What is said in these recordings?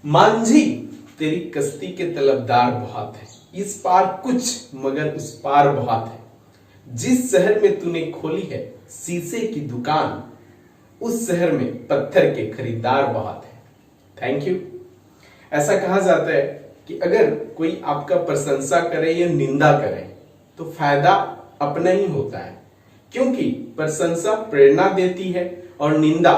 मांझी तेरी कश्ती के तलबदार बहुत है, इस पार कुछ मगर उस पार बहुत है। जिस शहर में तूने खोली है शीशे की दुकान, उस शहर में पत्थर के खरीदार बहुत है। Thank you. ऐसा कहा जाता है कि अगर कोई आपका प्रशंसा करे या निंदा करे तो फायदा अपना ही होता है, क्योंकि प्रशंसा प्रेरणा देती है और निंदा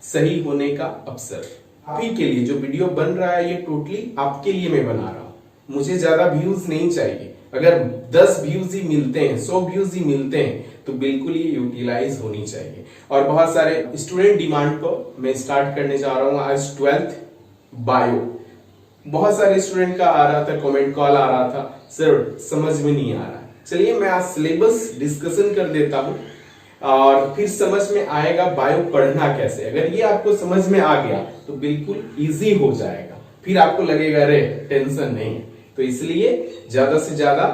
सही होने का अवसर। आप ही के लिए जो वीडियो बन रहा है ये टोटली आपके लिए मैं बना रहा हूं। मुझे ज्यादा व्यूज नहीं चाहिए। अगर 10 व्यूज ही मिलते हैं, 100 व्यूज ही मिलते हैं तो बिल्कुल ये यूटिलाइज होनी चाहिए। और बहुत सारे स्टूडेंट डिमांड को मैं स्टार्ट करने जा रहा हूं आज 12th बायो। बहुत सारे स्टूडेंट का आ रहा था, कमेंट कॉल आ रहा था, सर समझ में नहीं आ रहा। चलिए मैं आज सिलेबस डिस्कशन कर देता हूं और फिर समझ में आएगा बायो पढ़ना कैसे। अगर ये आपको समझ में आ गया तो बिल्कुल इजी हो जाएगा, फिर आपको लगेगा अरे टेंशन नहीं है। तो इसलिए ज्यादा से ज्यादा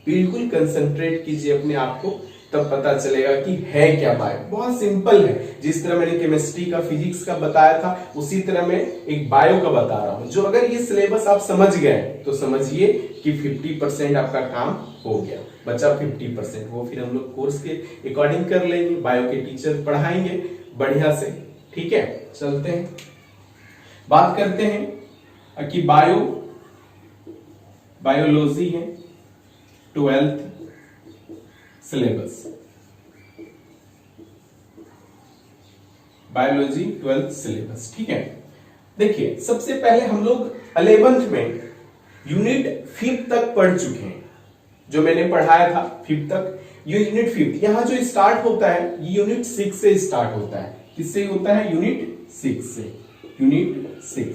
बिल्कुल कंसंट्रेट कीजिए अपने आप को, तब पता चलेगा कि है क्या बायो। बहुत सिंपल है, जिस तरह मैंने केमिस्ट्री का, फिजिक्स का बताया था उसी तरह मैं एक बायो का बता रहा हूं। जो अगर ये सिलेबस आप समझ गए तो समझिए कि 50% आपका काम हो गया, बचा 50%। वो फिर हम लोग कोर्स के अकॉर्डिंग कर लेंगे, बायो के टीचर पढ़ाएंगे बढ़िया से। ठीक है, चलते हैं, बात करते हैं कि बायोलॉजी है 12th syllabus. Biology 12th syllabus, ठीक है। देखिए सबसे पहले हम लोग 11th में यूनिट 5th तक पढ़ चुके हैं। जो मैंने पढ़ाया था 5th तक, ये यूनिट 5th। यहां जो स्टार्ट होता है ये यूनिट 6 से स्टार्ट होता है। किससे होता है? यूनिट 6 से। यूनिट 6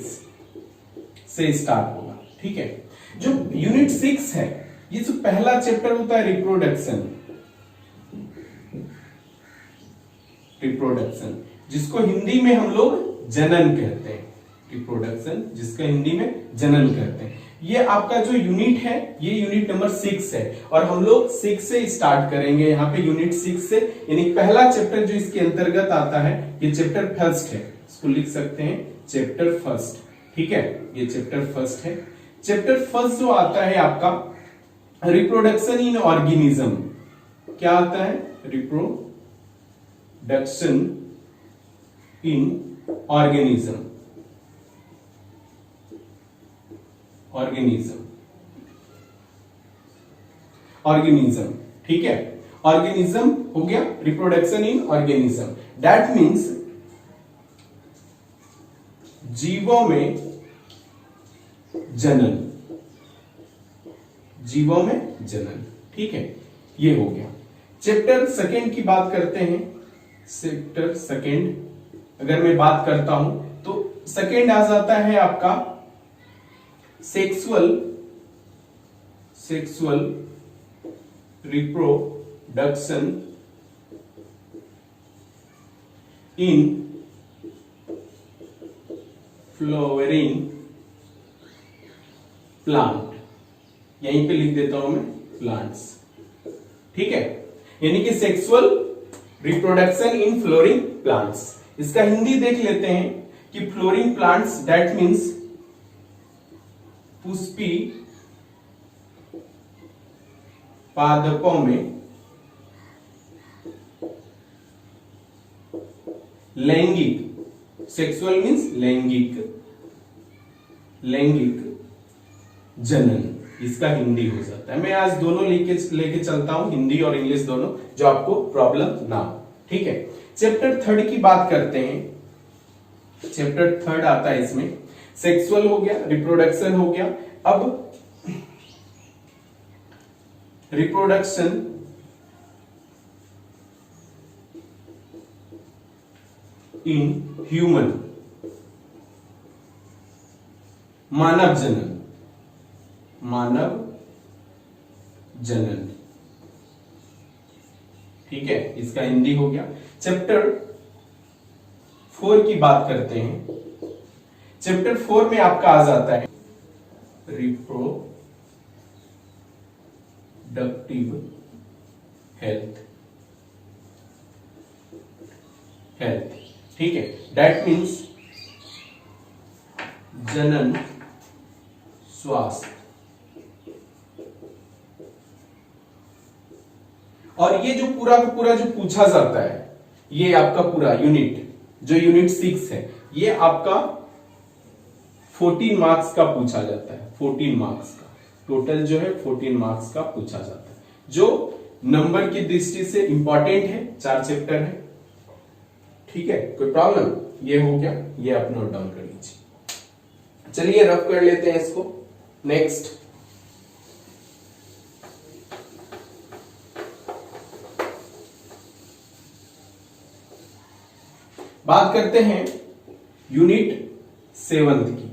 से स्टार्ट होगा, ठीक है। जो यूनिट 6 है, ये जो पहला चैप्टर होता है रिप्रोडक्शन, जिसको हिंदी में हम लोग जनन कहते हैं। रिप्रोडक्शन जिसका हिंदी में जनन कहते हैं। ये आपका जो यूनिट है ये यूनिट नंबर 6 है और हम लोग 6 से स्टार्ट करेंगे। यहाँ पे यूनिट 6 से, यानी पहला चैप्टर जो इसके अंतर्गत आता है ये चैप्टर फर्स्ट है। इसको लिख सकते हैं चैप्टर फर्स्ट, ठीक है। ये चैप्टर फर्स्ट है। चैप्टर फर्स्ट जो आता है आपका रिप्रोडक्शन इन ऑर्गेनिज्म। क्या आता है? Reproduction in organism. ऑर्गेनिज्म, ठीक है। ऑर्गेनिज्म हो गया, reproduction in organism. That means जीवों में जनन, जीवों में जनन, ठीक है। ये हो गया। चैप्टर सेकेंड की बात करते हैं। चैप्टर सेकेंड अगर मैं बात करता हूं तो सेकेंड आ जाता है आपका sexual reproduction in flowering plant. यहीं पे लिख देता हूं मैं प्लांट्स, ठीक है। यानी कि sexual reproduction in flooring plants. इसका हिंदी देख लेते हैं कि flooring plants that means Pushpi पादपों में लैंगिक, सेक्सुअल मीन्स लैंगिक जनन, इसका हिंदी हो जाता है। मैं आज दोनों लेके चलता हूं, हिंदी और इंग्लिश दोनों, जो आपको प्रॉब्लम ना हो, ठीक है। चैप्टर थर्ड की बात करते हैं। चैप्टर थर्ड आता है इसमें सेक्सुअल हो गया, रिप्रोडक्शन हो गया। अब रिप्रोडक्शन इन ह्यूमन, मानव जनन, ठीक है। इसका हिंदी हो गया। चैप्टर 4 की बात करते हैं। चैप्टर 4 में आपका आ जाता है रिप्रोडक्टिव हेल्थ, ठीक है। दैट मीन्स जनन स्वास्थ्य। और ये जो पूरा का पूरा जो पूछा जाता है, ये आपका पूरा यूनिट जो यूनिट 6 है, ये आपका 14 मार्क्स का पूछा जाता है। 14 मार्क्स का टोटल जो है 14 मार्क्स का पूछा जाता है, जो नंबर की दृष्टि से इंपॉर्टेंट है। 4 चैप्टर है, ठीक है, कोई प्रॉब्लम? ये हो गया, ये आप नोट डाउन कर लीजिए। चलिए रफ कर लेते हैं इसको। नेक्स्ट बात करते हैं यूनिट 7 की।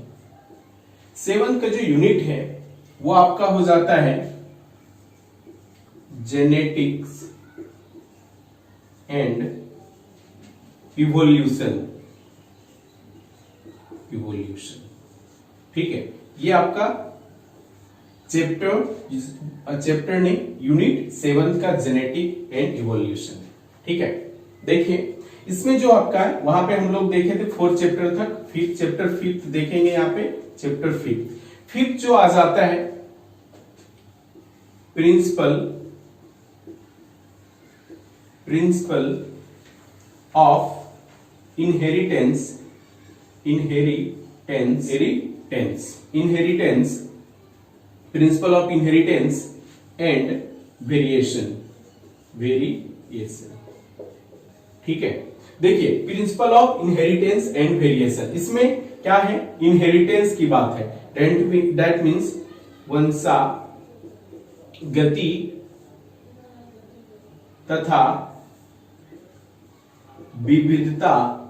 7 का जो यूनिट है वो आपका हो जाता है जेनेटिक्स एंड इवोल्यूशन। ठीक है, ये आपका चैप्टर नहीं, यूनिट 7 का जेनेटिक एंड इवोल्यूशन। ठीक है, देखिए इसमें जो आपका है वहां पे हम लोग देखे थे 4 चैप्टर तक। चैप्टर 5 देखेंगे यहाँ पे। चैप्टर 5 जो आ जाता है principle of inheritance principle of inheritance and variation. ठीक है, देखिए principle of inheritance and variation, इसमें क्या है? इनहेरिटेंस की बात है। दैट मीन्स वंशागति तथा विविधता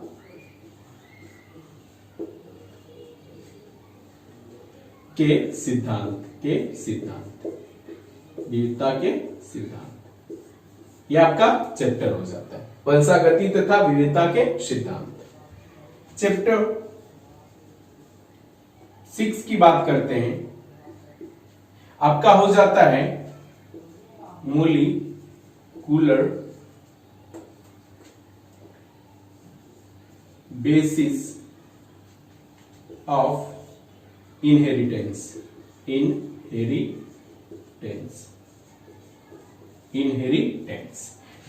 के सिद्धांत विविधता के सिद्धांत, ये आपका चैप्टर हो जाता है, वंशागति तथा विविधता के सिद्धांत। चैप्टर 6 की बात करते हैं, आपका हो जाता है molecular basis of inheritance.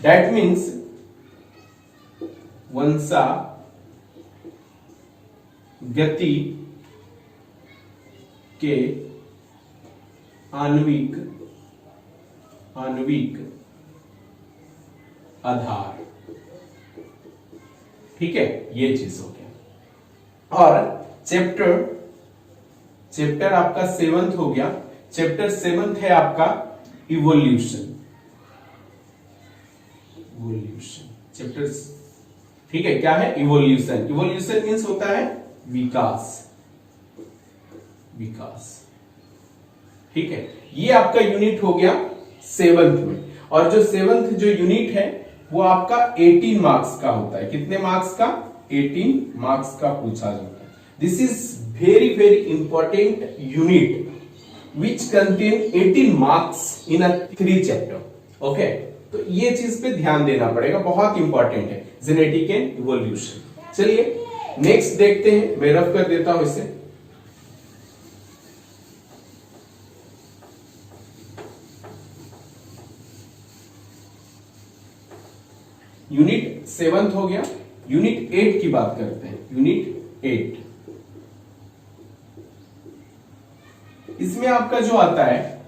That means वंशागति के आणविक आधार। ठीक है, ये चीज हो गया। और चैप्टर आपका 7th हो गया। चैप्टर 7th है आपका इवोल्यूशन चैप्टर। ठीक है, क्या है? इवोल्यूशन मीन्स होता है विकास। ठीक है, ये आपका यूनिट हो गया 7th में। और जो 7th जो यूनिट है वो आपका 18 मार्क्स का होता है। कितने मार्क्स का? 18 मार्क्स का पूछा जाता है। This is very very important unit which contain 18 marks in a 3 chapter. Okay, तो ये चीज पे ध्यान देना पड़ेगा, बहुत इंपॉर्टेंट है जेनेटिक एंड इवोल्यूशन। चलिए नेक्स्ट देखते हैं, मैं रफ कर देता हूं इसे। यूनिट 7th हो गया। यूनिट 8 की बात करते हैं। यूनिट 8, इसमें आपका जो आता है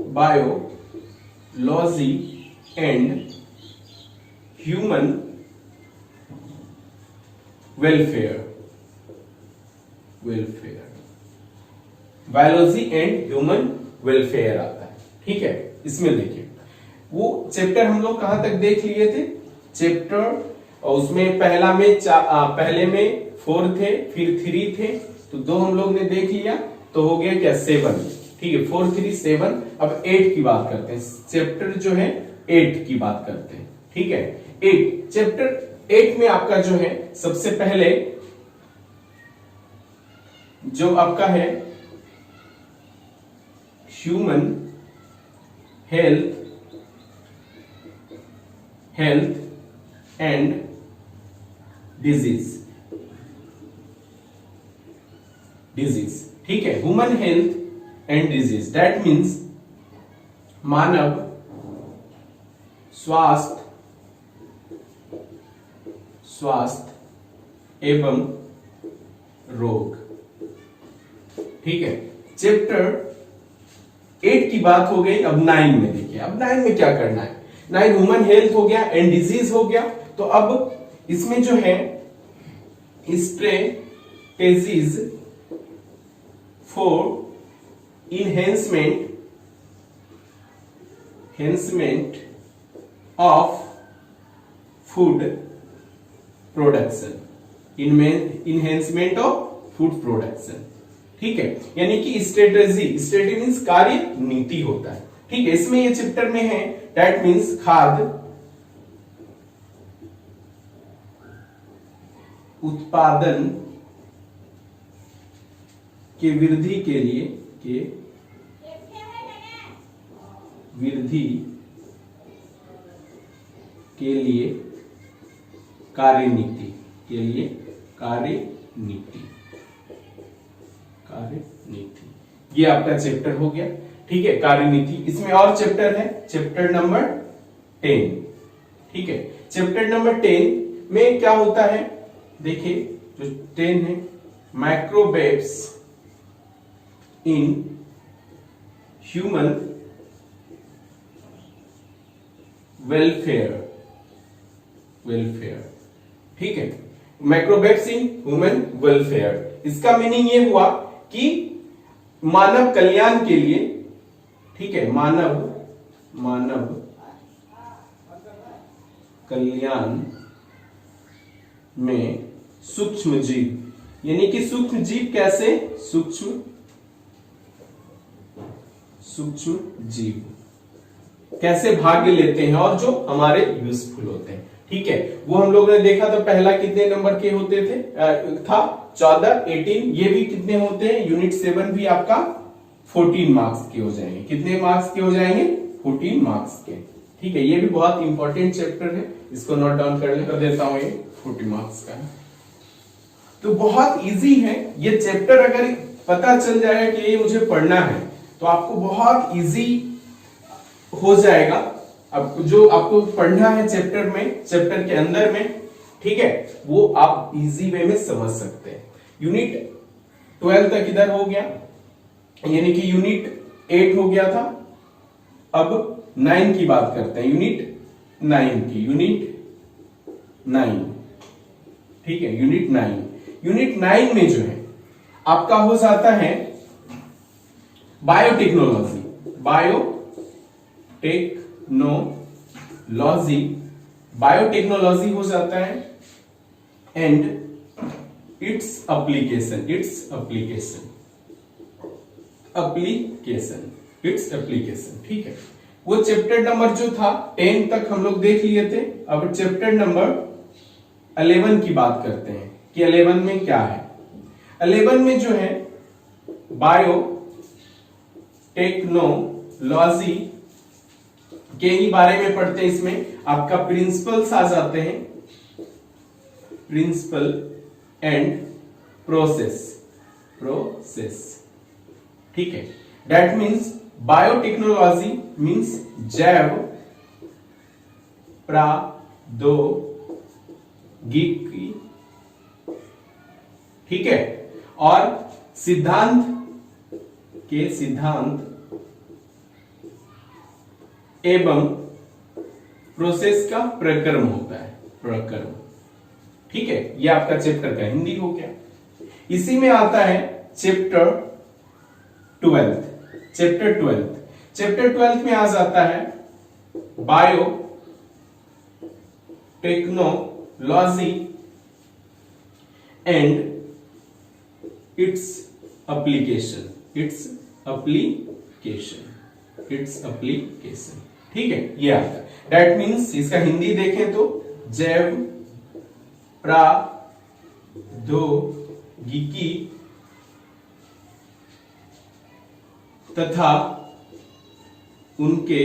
biology and human welfare. Biology and human welfare आता है। ठीक है, इसमें देखिए वो चैप्टर हम लोग कहां तक देख लिए थे। चैप्टर उसमें पहले में 4 थे, फिर 3 थे, तो 2 हम लोग ने देख लिया, तो हो गया क्या? 7। ठीक है, 4 3 7। अब 8 की बात करते हैं। चैप्टर जो है 8 की बात करते हैं। ठीक है, 8 चैप्टर 8 में आपका जो है सबसे पहले जो आपका है human health and disease. Disease, ठीक है। Human health and disease, that means मानव स्वास्थ्य एवं रोग, ठीक है। चैप्टर 8 की बात हो गई। अब 9 में देखिए, अब 9 में क्या करना है। 9 ह्यूमन हेल्थ हो गया एंड डिजीज हो गया। तो अब इसमें जो है strategies for enhancement of food production, enhancement of food production, ठीक है। यानी कि स्ट्रेटेजी मीन्स कार्य नीति होता है, ठीक है। इसमें ये चैप्टर में है, दैट मीन्स खाद्य उत्पादन के वृद्धि के लिए कार्यनीति ये आपका चैप्टर हो गया, ठीक है। कार्यनीति, इसमें और चैप्टर है, चैप्टर नंबर 10, ठीक है। चैप्टर नंबर 10 में क्या होता है, देखिए जो 10 है, माइक्रोवेव्स इन ह्यूमन वेलफेयर, ठीक है। माइक्रोवेव्स इन ह्यूमन वेलफेयर, इसका मीनिंग ये हुआ कि मानव कल्याण के लिए, ठीक है, मानव कल्याण में सूक्ष्म जीव, यानी कि सूक्ष्म जीव कैसे, सूक्ष्म जीव कैसे भाग लेते हैं और जो हमारे यूजफुल होते हैं, ठीक है। वो हम लोगों ने देखा था, पहला कितने नंबर के होते थे, था 14, 18, ये भी कितने होते हैं, यूनिट 7 भी आपका 14 मार्क्स के हो जाएंगे। कितने मार्क्स के हो जाएंगे, 14 मार्क्स के, ठीक है। ये भी बहुत इंपॉर्टेंट चैप्टर है, इसको नोट डाउन कर देता हूं, ये 40 मार्क्स का है। तो बहुत इजी है ये चैप्टर, अगर पता चल जाएगा कि ये मुझे पढ़ना है तो आपको बहुत इजी हो जाएगा। अब जो आपको पढ़ना है चैप्टर के अंदर में, ठीक है, वो आप इजी वे में समझ सकते हैं। यूनिट 12 तक इधर हो गया, यानी कि यूनिट 8 हो गया था। अब 9 की बात करते हैं, यूनिट 9 की, यूनिट 9, ठीक है। यूनिट 9 में जो है आपका हो जाता है बायोटेक्नोलॉजी, बायोटेक्नोलॉजी हो जाता है एंड इट्स एप्लीकेशन, ठीक है। वो चैप्टर नंबर जो था 10 तक हम लोग देख लिए थे। अब चैप्टर नंबर 11 की बात करते हैं कि 11 में क्या है। 11 में जो है बायो टेक्नोलॉजी के ही बारे में पढ़ते हैं। इसमें आपका प्रिंसिपल्स आ जाते हैं, प्रिंसिपल एंड प्रोसेस, ठीक है। दैट मीन्स बायोटेक्नोलॉजी मीन्स जैव प्रौद्योगिकी, ठीक है। और सिद्धांत एवं प्रोसेस का प्रक्रम होता है, प्रक्रम, ठीक है। ये आपका चैप्टर का हिंदी हो गया। इसी में आता है चैप्टर 12 में आ जाता है bio technology and its application, ठीक है। ये आता है, दैट मीन्स इसका हिंदी देखें तो जैव प्रौद्योगिकी तथा उनके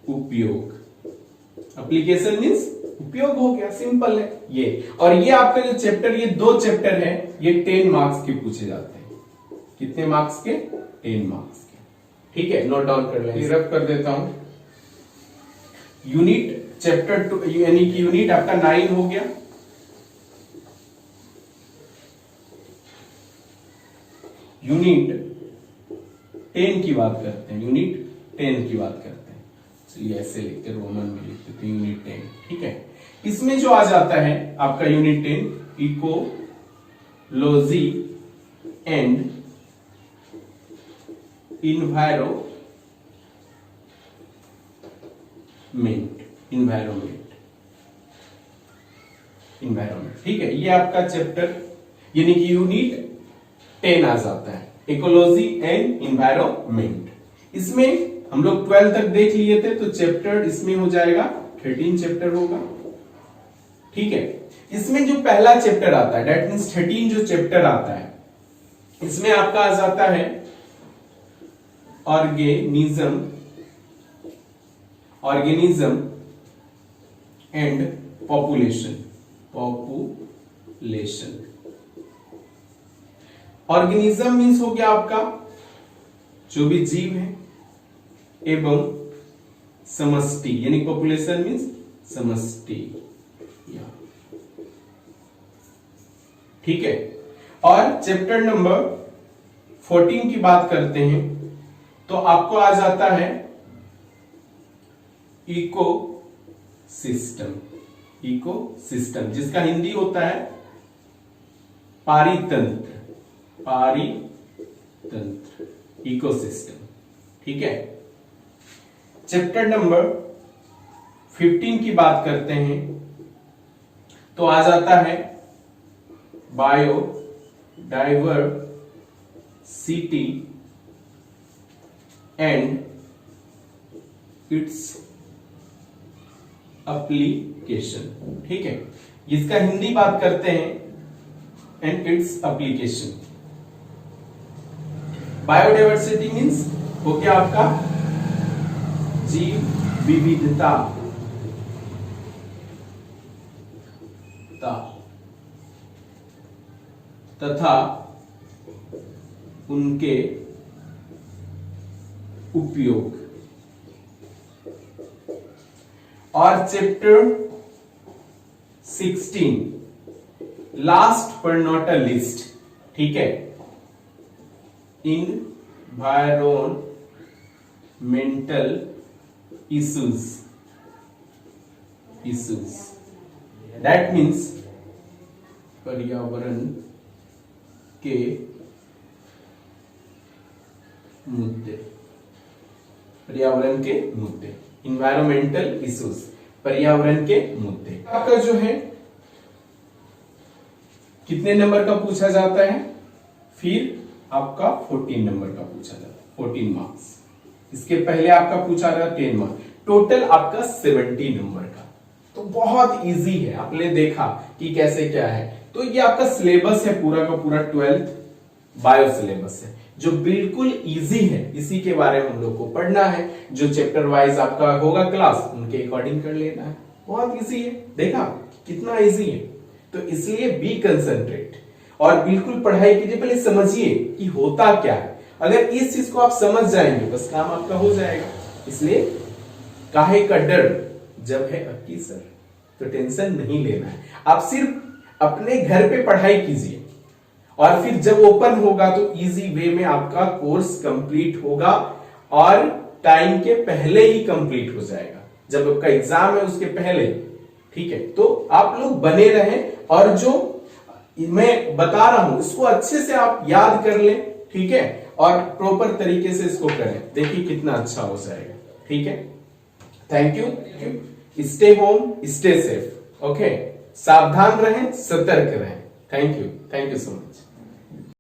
उपयोग, एप्लीकेशन मीन्स उपयोग हो गया, सिंपल है ये। और ये आपका जो चैप्टर, ये 2 चैप्टर है, ये 10 मार्क्स के पूछे जाते हैं। कितने मार्क्स के? 10 मार्क्स के। ठीक है, नोट डाउन कर लें। रब कर देता हूं। यूनिट चैप्टर 2 यानी कि यूनिट आपका 9 हो गया। यूनिट 10 की बात करते हैं, यूनिट 10 की बात करते हैं। चलिए ऐसे लिखते, रोमन में लिखते थे यूनिट 10। ठीक है, इसमें जो आ जाता है आपका यूनिट 10, इकोलॉजी एंड इन्वायरमेंट। ठीक है, ये आपका चैप्टर यानी कि यूनिट 10 आ जाता है, इकोलॉजी एंड इन्वायरमेंट। इसमें हम लोग 12 तक देख लिए थे, तो चैप्टर इसमें हो जाएगा 13 चैप्टर होगा। ठीक है, इसमें जो पहला चैप्टर आता है, दैट मींस 13 जो चैप्टर आता है, इसमें आपका आ जाता है organism and population. Organism means हो गया आपका जो भी जीव है, एवं समष्टि यानी पॉपुलेशन मीन्स समष्टि। ठीक है, और चैप्टर नंबर 14 की बात करते हैं तो आपको आ जाता है इकोसिस्टम, जिसका हिंदी होता है पारितंत्र, इकोसिस्टम। ठीक है, चैप्टर नंबर 15 की बात करते हैं तो आ जाता है बायोडाइवर्सिटी एंड इट्स एप्लीकेशन। ठीक है, इसका हिंदी बात करते हैं and its application. Biodiversity means हो गया आपका जीव विविधता तथा उनके उपयोग। और चैप्टर 16 लास्ट पर नॉट अ लिस्ट। ठीक है, इन्वायरमेंटल इश्यूज, दैट मीन्स पर्यावरण के मुद्दे, इन्वायरमेंटल इश्यूज, पर्यावरण के मुद्दे। आपका जो है कितने नंबर का पूछा जाता है? फिर आपका 14 नंबर का पूछा जाता है, 14 मार्क्स। इसके पहले आपका पूछा रहा 10 मार्क्स, टोटल आपका 70 नंबर का। तो बहुत इजी है, आपने देखा कि कैसे क्या है। तो ये आपका सिलेबस है पूरा का पूरा 12th बायो सिलेबस है, जो बिल्कुल इजी है। इसी के बारे में हम लोग को पढ़ना है। जो चैप्टर वाइज आपका होगा क्लास, उनके अकॉर्डिंग कर लेना है। बहुत इजी है, देखा कितना इजी है। तो इसलिए बी कंसंट्रेट और बिल्कुल पढ़ाई कीजिए, पहले समझिए कि होता क्या है। अगर इस चीज को आप समझ जाएंगे बस काम आपका हो जाएगा। इसलिए काहे का डर जब है अक्की सर, तो टेंशन नहीं लेना है। आप सिर्फ अपने घर पे पढ़ाई कीजिए और फिर जब ओपन होगा तो इजी वे में आपका कोर्स कंप्लीट होगा और टाइम के पहले ही कंप्लीट हो जाएगा, जब आपका एग्जाम है उसके पहले। ठीक है, तो आप लोग बने रहें और जो मैं बता रहा हूं इसको अच्छे से आप याद कर लें। ठीक है, और प्रॉपर तरीके से इसको करें, देखिए कितना अच्छा हो जाएगा। ठीक है, thank you. Stay home, stay safe. Okay, सावधान रहें, सतर्क रहें। Thank you so much.